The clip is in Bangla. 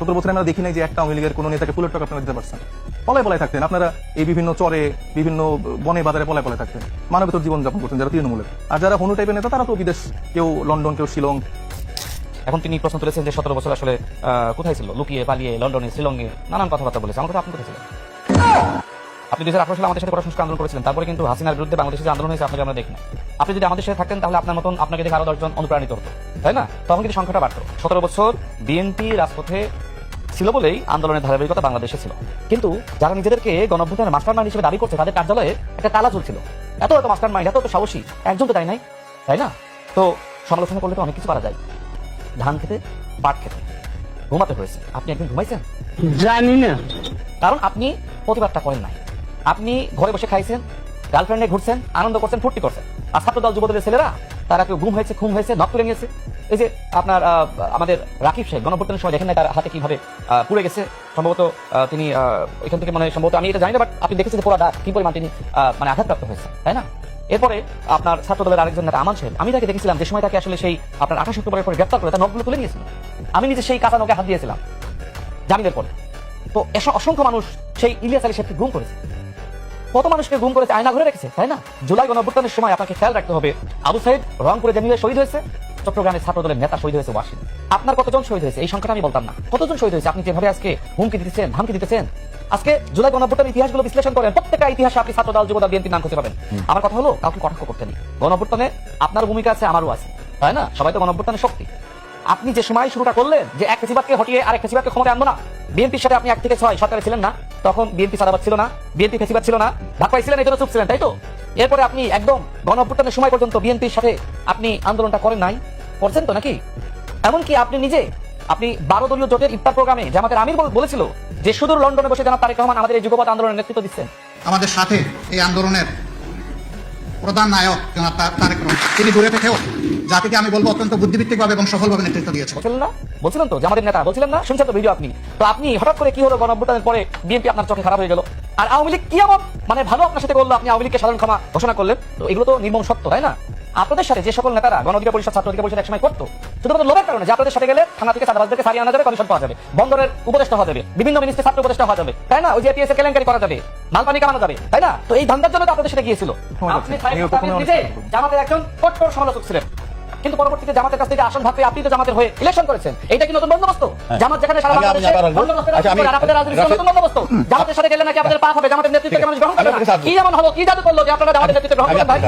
17 বছরে আমরা দেখি নাই যে একটা আওয়ামী লীগের কোনো নেতাকে ফুলের টাকা আপনারা দিতে পারছেন। পলায় পলায় থাকতেন আপনারা, এই বিভিন্ন চরে বিভিন্ন বনে বাজারে পলায় পলায় থাকতেন, মানবেতর জীবনযাপন করতেন যারা তৃণমূলের। আর যারা হনু টাইপের নেতা তারা তো বিদেশ, কেউ লন্ডন, কেউ শিলং। এখন তিনি প্রশ্ন তুলেছেন যে 17 বছর আসলে কোথায় ছিল, লুকিয়ে পালিয়ে লন্ডনে শিলংয়ে নানান কথাবার্তা বলেছে। আমার কথা আপনি কোথায় ছিলেন? আপনি 2018 সালে আমাদের সাথে কোটা সংস্কার আন্দোলন করেছিলেন, তারপরে কিন্তু হাসিনার বিরুদ্ধে বাংলাদেশে যে আন্দোলন হয়েছে আপনাকে আমরা দেখি না। আপনি যদি আমাদের সাথে থাকতেন তাহলে আপনার মতন আপনাকে দেখে আরো 10 জন অনুপ্রাণিত হতো, তাই না? তখন কিন্তু সংখ্যাটা বাড়তো। 17 বছর বিএনপি রাজপথে ছিল বলেই আন্দোলনের ধারাবাহিকতা বাংলাদেশে ছিল। কিন্তু যারা নিজেদেরকে গণঅভ্যুত্থানের মাস্টার মাইন্ড হিসেবে দাবি করছে তাদের কার্যালয়ে একটা তালা ঝুলছিল। এত মাস্টার মাইন্ড, এত সাহসী একজন তো তাই নাই, তাই না? তো সমালোচনা করলে তো অনেক কিছু পারা যায়। ধান খেতে, পাট খেতে, ঘুমাতে হয়েছে। আপনি একদিন ঘুমাইছেন? জানি না, কারণ আপনি প্রতিবাদটা করেন নাই। আপনি ঘরে বসে খাইছেন, গার্লফ্রেন্ডে ঘুরছেন, আনন্দ করছেন, ফুর্তি করছেন। আর ছাত্র দল যুবদলের ছেলেরা তারা কেউ ঘুম হয়েছে, খুম হয়েছে, নখ তুলে নিয়েছে। এই যে আপনার আমাদের রাকিব সাহেব গণঅভ্যুত্থানের সময় দেখেন না তার হাতে কিভাবে পুড়ে গেছে। সম্ভবত তিনি এখান থেকে মানে সম্ভবত আমি এটা জানি না, বাট আপনি দেখেছেন যে পোড়া কি পরিমাণ তিনি মানে আঘাতপ্রাপ্ত হয়েছে, তাই না? এরপরে আপনার ছাত্র দলের আরেকজন নেতা আমান সাহেব, আমি তাকে দেখেছিলাম যে সময় তাকে আসলে সেই আপনার 28 অক্টোবরের পরে গ্রেপ্তার করে তার নখগুলো তুলে নিয়েছিল। আমি নিজে সেই কাঁচা নখে হাত দিয়েছিলাম জামিনের পরে। তো অসংখ্য মানুষ সেই ইলিয়াস আলী সাহেবকে গুম করেছে, কত মানুষকে গুম করেছে, আয়না ঘুরে রেখেছে, তাই না? জুলাই গণঅভ্যুত্থানের সময় আপনাকে খেয়াল রাখতে হবে, আবু সাইদ রংপুরে জেনিয়ে শহীদ হয়েছে, চট্টগ্রামের ছাত্র দলের নেতা শহীদ হয়েছে ওয়াসিম। আপনার কতজন শহীদ হয়েছে এই সংখ্যাটা আমি বলতাম না, কতজন শহীদ হয়েছে আপনি যেভাবে আজকে হুমকি দিতেছেন, ধামকি দিতেছেন। আজকে জুলাই গণঅভ্যুত্থানের ইতিহাসগুলো বিশ্লেষণ করেন, প্রত্যেকটা ইতিহাসে আপনি ছাত্র দল, যুবদল, বিএনপির নাম খুঁজে পাবেন। আমার কথা হলো কাউকে কটাক্ষ করতে নেই। গণঅভ্যুত্থানে আপনার ভূমিকা আছে, আমারও আছে, তাই না? সবাই তো গণঅভ্যুত্থানের শক্তি। আপনি যে সময় শুরুটা করলেন যে এক ফেসিবাদকে হটিয়ে আরেক ফেসিবাদকে ক্ষমতায় আনবো না, বিএনপির সাথে আপনি 1 থেকে 6 সরকারে ছিলেন না, তখন বিএনপি সাদাবাদ ছিল না, বিএনপি ফেসিবাদ ছিল না, ঢাকা পাইছিলেন, এই জন্য চুপ ছিলেন, তাই তো? এরপরে আপনি একদম গণঅভ্যুত্থানের সময় পর্যন্ত বিএনপির সাথে আপনি আন্দোলনটা করেন নাই, করছেন তো নাকি? এমনকি আপনি নিজে আপনি 12 দলীয় জোটের ইফতার প্রোগ্রামে জামাতের আমির বলেছিল যে শুধু লন্ডনে বসে জনাব তারেক রহমান আমাদের এই যুগপৎ আন্দোলনের নেতৃত্ব দিচ্ছেন। আমাদের সাথে এই আন্দোলনের প্রধান নায়ক জনাব তারেক রহমান, তিনি দূরে থেকেও জাতিকে আমি বলবো অত্যন্ত বুদ্ধিভিত্তিকভাবে এবং সফলভাবে নেতৃত্ব দিয়েছেন। বলছিলেন তো যে আমাদের নেতা, বলছিলেন না? শুনছেন তো ভিডিও আপনি? তো আপনি হঠাৎ করে কি হলো, গণঅভ্যুত্থানের পরে বিএনপি আপনার চোখে খারাপ হয়ে গেল, আর আওয়ামী লীগ কি এমন মানে ভালো আপনার সাথে করলো, আপনি আওয়ামী লীগকে সাধারণ ক্ষমা ঘোষণা করলেন। তো এগুলো তো নির্মম সত্য, তাই না? আপনাদের সাথে যে সকল নেতারা গণ অধিকার পরিষদ, ছাত্র অধিকার পরিষদ একসময় করতো শুধুমাত্র লোভের কারণে যে আপনাদের সাথে গেলে থানা থেকে চাঁদাবাজদেরকে সারিয়ে আনা যাবে, কমিশন পাওয়া যাবে, বন্দরের উপদেষ্টা হওয়া যাবে, বিভিন্ন মিনিস্ট্রি ছাত্র উপদেষ্টা হওয়া যাবে, তাই না? ওই যে এপিএস এর কেলেঙ্কারি করা যাবে, মালপানি কামানো যাবে, তাই না? তো এই ধান্দার জন্য তো আপনাদের সাথে গিয়েছিল। আপনি নিজে জামাতের একজন কট্টর সমালোচক ছিলেন, কিন্তু পরবর্তীতে জামাতের কাছ থেকে আসন ভাগ পেয়ে আপনি তো জামাতের হয়ে ইলেকশন করেছেন। এইটা কি নতুন বন্দোবস্ত? জামাত যেখানে সারা বাংলাদেশে আপনাদের রাজনীতির নতুন বন্দোবস্ত। জামাতের সাথে গেলে নাকি আপনাদের পাপ হবে, জামাতের নেতৃত্বকে মানুষ গ্রহণ করবে না। কি এমন হলো, কি জাদু করলো যে আপনারা জামাতের নেতৃত্ব গ্রহণ করবেন ভাই?